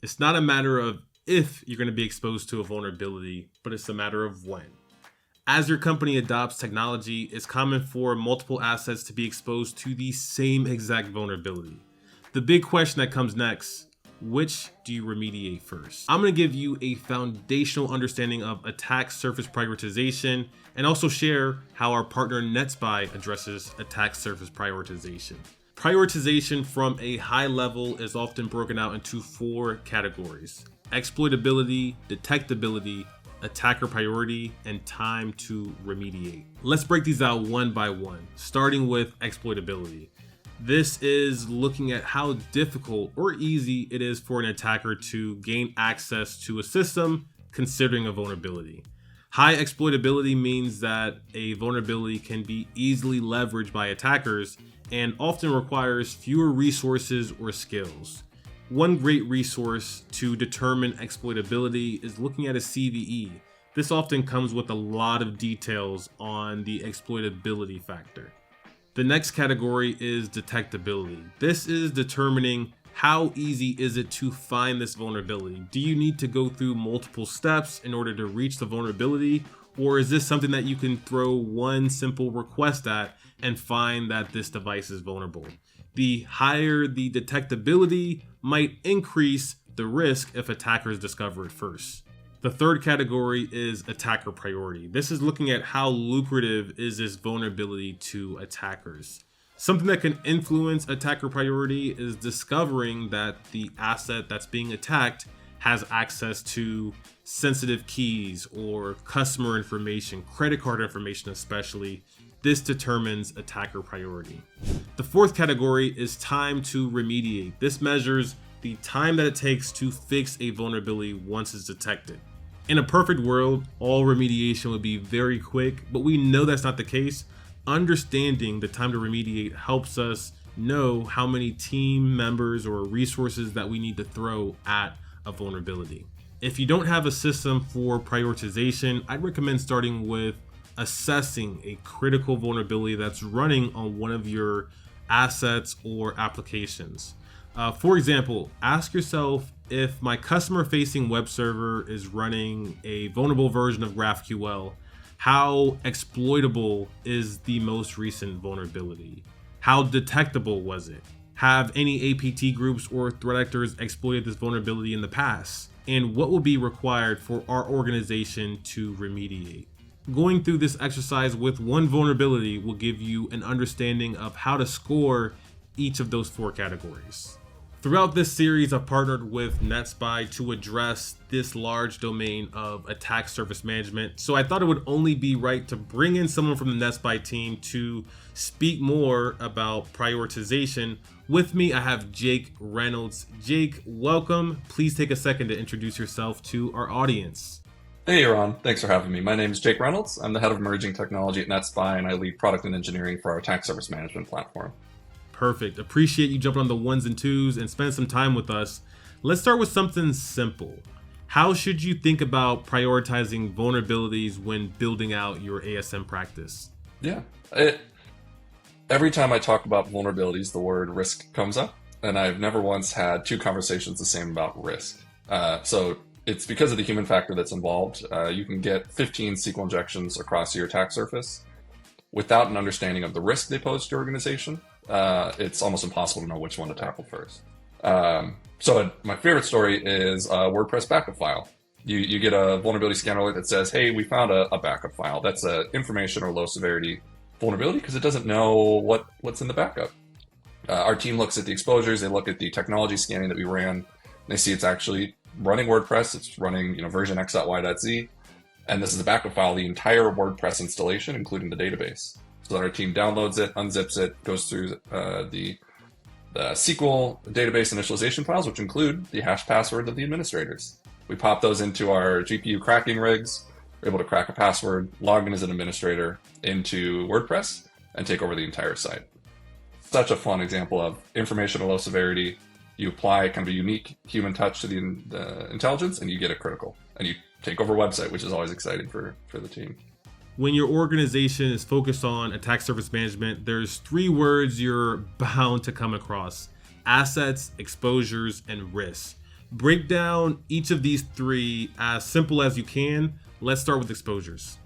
It's not a matter of if you're going to be exposed to a vulnerability, but it's a matter of when. As your company adopts technology, it's common for multiple assets to be exposed to the same exact vulnerability. The big question that comes next: which do you remediate first? I'm going to give you a foundational understanding of attack surface prioritization and also share how our partner NetSPI addresses attack surface prioritization. Prioritization from a high level is often broken out into 4 categories: exploitability, detectability, attacker priority, and time to remediate. Let's break these out one by one, starting with exploitability. This is looking at how difficult or easy it is for an attacker to gain access to a system considering a vulnerability. High exploitability means that a vulnerability can be easily leveraged by attackers and often requires fewer resources or skills. One great resource to determine exploitability is looking at a CVE. This often comes with a lot of details on the exploitability factor. The next category is detectability. This is determining how easy is it to find this vulnerability. Do you need to go through multiple steps in order to reach the vulnerability? Or is this something that you can throw one simple request at and find that this device is vulnerable? The higher the detectability might increase the risk if attackers discover it first. The third category is attacker priority. This is looking at how lucrative is this vulnerability to attackers. Something that can influence attacker priority is discovering that the asset that's being attacked has access to sensitive keys or customer information, credit card information especially. This determines attacker priority. The fourth category is time to remediate. This measures the time that it takes to fix a vulnerability once it's detected. In a perfect world, all remediation would be very quick, but we know that's not the case. Understanding the time to remediate helps us know how many team members or resources that we need to throw at a vulnerability. If you don't have a system for prioritization, I'd recommend starting with assessing a critical vulnerability that's running on one of your assets or applications. For example, ask yourself, if my customer-facing web server is running a vulnerable version of GraphQL, how exploitable is the most recent vulnerability? How detectable was it? Have any APT groups or threat actors exploited this vulnerability in the past? And what will be required for our organization to remediate? Going through this exercise with one vulnerability will give you an understanding of how to score each of those 4 categories. Throughout this series, I've partnered with NetSPI to address this large domain of attack surface management. So I thought it would only be right to bring in someone from the NetSPI team to speak more about prioritization. With me, I have Jake Reynolds. Jake, welcome. Please take a second to introduce yourself to our audience. Hey, Ron. Thanks for having me. My name is Jake Reynolds. I'm the head of emerging technology at NetSPI, and I lead product and engineering for our attack surface management platform. Perfect. Appreciate you jumping on the ones and twos and spending some time with us. Let's start with something simple. How should you think about prioritizing vulnerabilities when building out your ASM practice? Yeah. Every time I talk about vulnerabilities, the word risk comes up, and I've never once had 2 conversations the same about risk. So it's because of the human factor that's involved. You can get 15 SQL injections across your attack surface without an understanding of the risk they pose to your organization. It's almost impossible to know which one to tackle first. So my favorite story is a WordPress backup file. You get a vulnerability scan alert that says, hey, we found a backup file. That's an information or low severity vulnerability because it doesn't know what's in the backup. Our team looks at the exposures, they look at the technology scanning that we ran, and they see it's actually running WordPress, it's running version x.y.z, and this is a backup file, the entire WordPress installation, including the database. So that our team downloads it, unzips it, goes through the SQL database initialization files, which include the hash password of the administrators. We pop those into our GPU cracking rigs. We're able to crack a password, log in as an administrator into WordPress, and take over the entire site. Such a fun example of information of low severity. You apply kind of a unique human touch to the intelligence, and you get it critical. And you take over a website, which is always exciting for the team. When your organization is focused on attack surface management, there's 3 words you're bound to come across: assets, exposures, and risks. Break down each of these three as simple as you can. Let's start with exposures.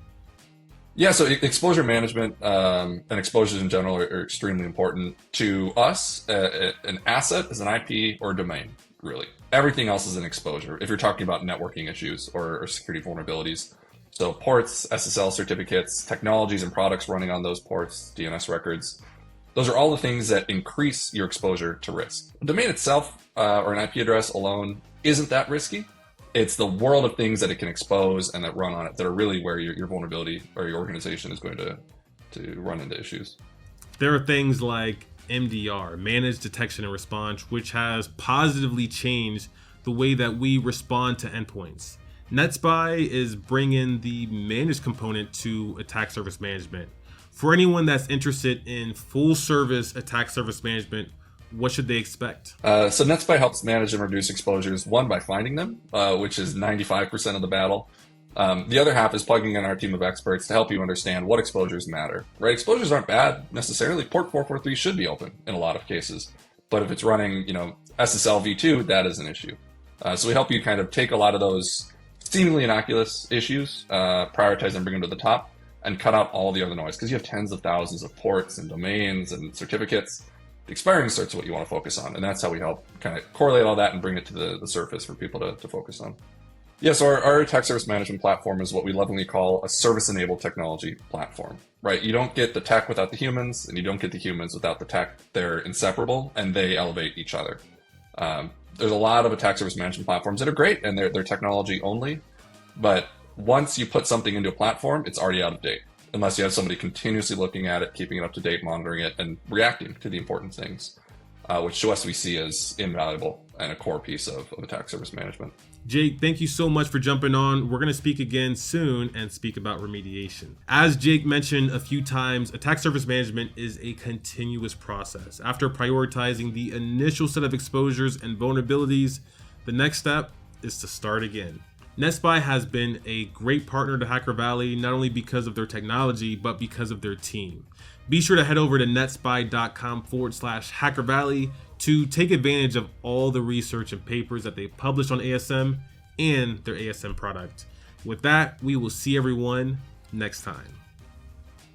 Yeah, so exposure management and exposures in general are extremely important to us. An asset is an IP or domain, really. Everything else is an exposure if you're talking about networking issues or security vulnerabilities. So ports, SSL certificates, technologies and products running on those ports, DNS records, those are all the things that increase your exposure to risk. The domain itself or an IP address alone isn't that risky. It's the world of things that it can expose and that run on it that are really where your vulnerability or your organization is going to run into issues. There are things like MDR, Managed Detection and Response, which has positively changed the way that we respond to endpoints. NetSPI is bringing the managed component to attack surface management. For anyone that's interested in full service attack surface management, what should they expect? So NetSPI helps manage and reduce exposures, one, by finding them, which is 95% of the battle. The other half is plugging in our team of experts to help you understand what exposures matter. Right? Exposures aren't bad necessarily. Port 443 should be open in a lot of cases. But if it's running, SSL v2, that is an issue. So we help you kind of take a lot of those seemingly innocuous issues, prioritize and bring them to the top, and cut out all the other noise, because you have tens of thousands of ports and domains and certificates. The expiring certs is what you want to focus on, and that's how we help kind of correlate all that and bring it to the surface for people to focus on. Yeah, so our attack service management platform is what we lovingly call a service-enabled technology platform, right? You don't get the tech without the humans, and you don't get the humans without the tech. They're inseparable, and they elevate each other. There's a lot of attack service management platforms that are great, and they're technology only, but once you put something into a platform, it's already out of date, unless you have somebody continuously looking at it, keeping it up to date, monitoring it, and reacting to the important things, which to us we see as invaluable and a core piece of attack service management. Jake, thank you so much for jumping on. We're going to speak again soon and speak about remediation. As Jake mentioned a few times, attack surface management is a continuous process. After prioritizing the initial set of exposures and vulnerabilities, the next step is to start again. NetSPI has been a great partner to Hacker Valley, not only because of their technology, but because of their team. Be sure to head over to netspy.com/Hacker Valley to take advantage of all the research and papers that they publish on ASM and their ASM product. With that, we will see everyone next time.